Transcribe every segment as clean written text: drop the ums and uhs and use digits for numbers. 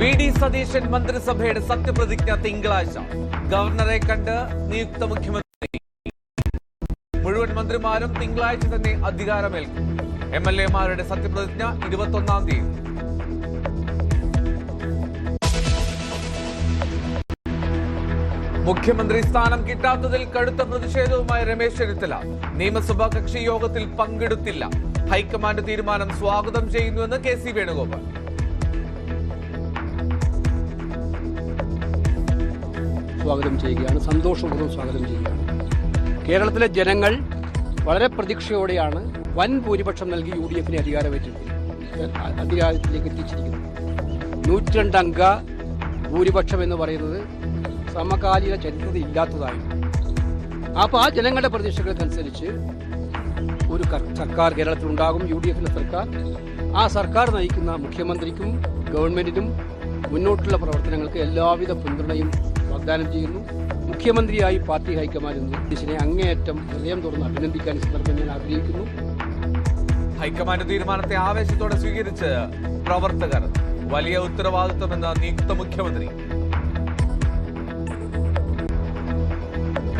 VD. Satheesan മന്ത്രിസഭയുടെ സത്യപ്രതിജ്ഞ തിങ്കളാഴ്ച. ഗവർണറെ കണ്ട് നിയുക്ത മുഖ്യമന്ത്രി. മുഴുവൻ മന്ത്രിമാരും തിങ്കളാഴ്ച തന്നെ അധികാരമേൽക്കും. എംഎൽഎമാരുടെ സത്യപ്രതിജ്ഞ 21-ാം തീയതി. മുഖ്യമന്ത്രി സ്ഥാനം കിട്ടാത്തതിൽ കടുത്ത പ്രതിഷേധവുമായി രമേശ് ചെന്നിത്തല. നിയമസഭാ കക്ഷി യോഗത്തിൽ പങ്കെടുത്തില്ല. ഹൈക്കമാൻഡ് തീരുമാനം സ്വാഗതം ചെയ്യുന്നുവെന്ന് കെ.സി. വേണുഗോപാൽ. സ്വാഗതം ചെയ്യുകയാണ്, സന്തോഷപൂർവ്വം സ്വാഗതം ചെയ്യുകയാണ്. കേരളത്തിലെ ജനങ്ങൾ വളരെ പ്രതീക്ഷയോടെയാണ് വൻ ഭൂരിപക്ഷം നൽകി UDF-നെ അധികാരത്തിലേക്ക് എത്തിച്ചിരിക്കുന്നത്. 102 അംഗ ഭൂരിപക്ഷം എന്ന് പറയുന്നത് സമകാലിക ചരിത്രത്തിൽ ഇല്ലാത്തതായിരുന്നു. അപ്പോൾ ആ ജനങ്ങളുടെ പ്രതീക്ഷകൾക്കനുസരിച്ച് ഒരു സർക്കാർ കേരളത്തിലുണ്ടാകും, UDF-ന്റെ സർക്കാർ. ആ സർക്കാർ നയിക്കുന്ന മുഖ്യമന്ത്രിക്കും ഗവൺമെന്റിനും മുന്നോട്ടുള്ള പ്രവർത്തനങ്ങൾക്ക് എല്ലാവിധ പിന്തുണയും വാഗ്ദാനം ചെയ്യുന്നു. മുഖ്യമന്ത്രിയായി പാർട്ടി ഹൈക്കമാൻഡ് സതീശനെ അങ്ങേയറ്റം ഹൃദയം തുറന്ന് അഭിനന്ദിക്കാൻ സന്ദർഭം ഞാൻ ആഗ്രഹിക്കുന്നു. ഹൈക്കമാൻഡ് തീരുമാനത്തെ ആവേശത്തോടെ സ്വീകരിച്ച് പ്രവർത്തകർ. വലിയ ഉത്തരവാദിത്വമെന്ന നിയുക്ത മുഖ്യമന്ത്രി.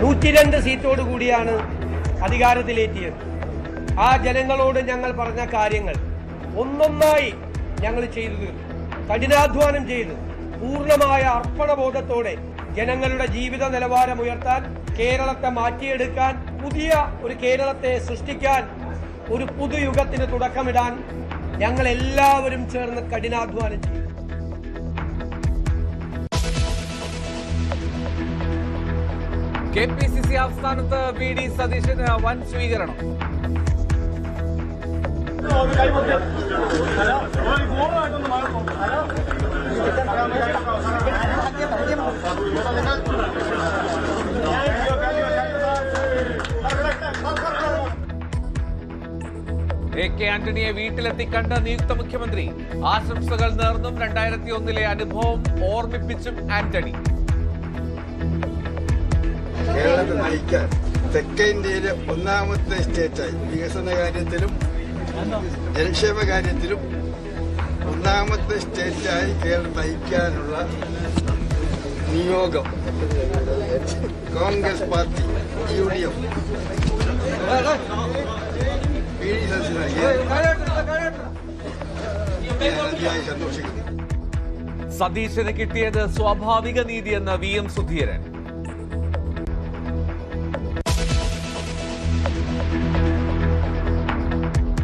102 സീറ്റോട് കൂടിയാണ് അധികാരത്തിലേറ്റിയത്. ആ ജനങ്ങളോട് ഞങ്ങൾ പറഞ്ഞ കാര്യങ്ങൾ ഒന്നൊന്നായി ഞങ്ങൾ ചെയ്തു തീർന്നു. കഠിനാധ്വാനം ചെയ്ത് പൂർണ്ണമായ അർപ്പണബോധത്തോടെ ജനങ്ങളുടെ ജീവിത നിലവാരം ഉയർത്താൻ, കേരളത്തെ മാറ്റിയെടുക്കാൻ, പുതിയ ഒരു കേരളത്തെ സൃഷ്ടിക്കാൻ, ഒരു പുതുയുഗത്തിന് തുടക്കമിടാൻ ഞങ്ങൾ എല്ലാവരും ചേർന്ന് കഠിനാധ്വാനം ചെയ്തു. KPCC ആസ്ഥാനത്ത് വി.ഡി. സതീശന് വൻ സ്വീകരണം. A.K. ആന്റണിയെ വീട്ടിലെത്തി കണ്ട നിയുക്ത മുഖ്യമന്ത്രി. ആശംസകൾ നേർന്നും 2001-ലെ അനുഭവം ഓർമ്മിപ്പിച്ചും ആന്റണി. കേരളത്തെ നയിക്കാൻ തെക്കേ ഇന്ത്യയിലെ ഒന്നാമത്തെ സ്റ്റേറ്റായി വികസന കാര്യത്തിലും ജനക്ഷേമ കാര്യത്തിലും ഒന്നാമത്തെ സ്റ്റേറ്റായി കേരളം നയിക്കാനുള്ള നിയോഗം Congress party UDF V D. Satheesan അതിയായി സന്തോഷിക്കുന്നു. സതീശന് കിട്ടിയത് സ്വാഭാവിക നീതിയെന്ന് VM സുധീരൻ.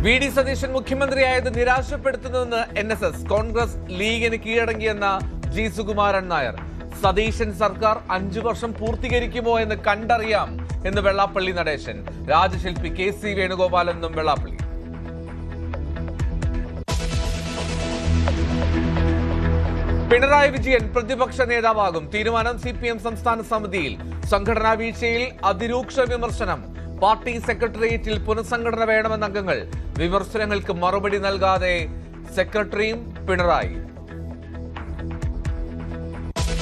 വി.ഡി. സതീശൻ മുഖ്യമന്ത്രിയായത് നിരാശപ്പെടുത്തുന്നുവെന്ന് NSS. കോൺഗ്രസ് ലീഗിന് കീഴടങ്ങിയെന്ന G. സുകുമാരൻ നായർ. സതീശൻ സർക്കാർ 5 വർഷം പൂർത്തീകരിക്കുമോ എന്ന് കണ്ടറിയാം എന്ന് വെള്ളാപ്പള്ളി നടേശൻ. രാജശില്പി K.C. വേണുഗോപാൽ എന്നും വെള്ളാപ്പള്ളി. പിണറായി വിജയൻ പ്രതിപക്ഷ നേതാവാകും. തീരുമാനം CPM സംസ്ഥാന സമിതിയിൽ. സംഘടനാ വീഴ്ചയിൽ അതിരൂക്ഷ വിമർശനം. പാർട്ടി സെക്രട്ടേറിയറ്റിൽ പുനഃസംഘടന വേണമെന്ന അംഗങ്ങൾ. വിമർശനങ്ങൾക്ക് മറുപടി നൽകാതെ സെക്രട്ടറിയും പിണറായി.